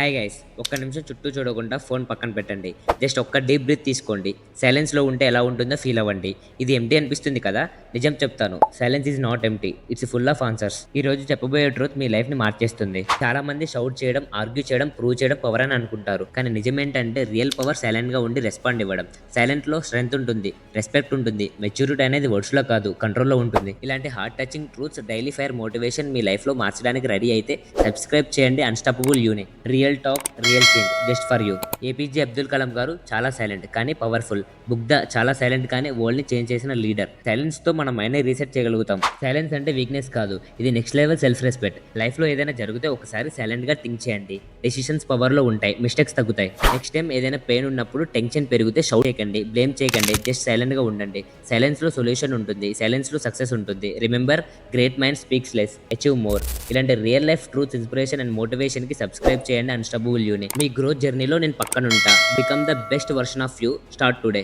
Hi guys, ఒక్క నిమిషం చుట్టూ చూడకుండా ఫోన్ పక్కన పెట్టండి. జస్ట్ ఒక్క డీప్ బ్రీత్ తీసుకోండి. సైలెన్స్లో ఉంటే ఎలా ఉంటుందో ఫీల్ అవ్వండి. ఇది ఎంటీ అనిపిస్తుంది కదా? నిజం చెప్తాను, silence is not empty, it's full of answers. ఈ రోజు చెప్పబోయే ట్రూత్ మీ లైఫ్ని మార్చేస్తుంది. చాలా మంది షౌట్ చేయడం, ఆర్గ్యూ చేయడం, ప్రూవ్ చేయడం పవర్ అని అనుకుంటారు. కానీ నిజం ఏంటంటే రియల్ పవర్ సైలెంట్గా ఉండి రెస్పాండ్ ఇవ్వడం. సైలెంట్లో స్ట్రెంగ్త్ ఉంటుంది, రెస్పెక్ట్ ఉంటుంది, మెచ్యూరిటీ అనేది వర్డ్స్లో కాదు కంట్రోల్లో ఉంటుంది. ఇలాంటి heart touching truths daily fire motivation మీ లైఫ్లో మార్చడానికి రెడీ అయితే సబ్స్క్రైబ్ చేయండి unstoppable Uni. Real talk, real change just for you. APJ Abdul Kalam గారు చాలా సైలెంట్ కానీ పవర్ఫుల్. బుగ్ధ చాలా సైలెంట్ కానీ వరల్డ్ ని చేంజ్ చేసిన లీడర్. సైలెన్స్ తో మన మైండ్ రీసెట్ చేయగలుగుతాం. సైలెన్స్ అంటే వీక్నెస్ కాదు, ఇది next level self respect. Life లో ఏదైనా జరిగితే ఒకసారి సైలెంట్ గా థింక్ చేయండి. డెసిషన్స్ పవర్ లో ఉంటాయి, మిస్టేక్స్ తగ్గుతాయి. నెక్స్ట్ టైం ఏదైనా పెయిన్ ఉన్నప్పుడు టెన్షన్ పెరిగితే షౌట్ చేయకండి, బ్లేమ్ చేయకండి, జస్ట్ సైలెంట్ గా ఉండండి. సైలెన్స్ లో సొల్యూషన్ ఉంటుంది, సైలెన్స్ లో సక్సెస్ ఉంటుంది. Remember, great mind speaks less, achieve more. ఇలాంటి real life truth, inspiration and motivation కి సబ్స్క్రైబ్ చేయండి అన్స్టాపబుల్ యూని. మీ గ్రోత్ జర్నీలో నేను పక్కనుంటా. Become the best version of you. Start today.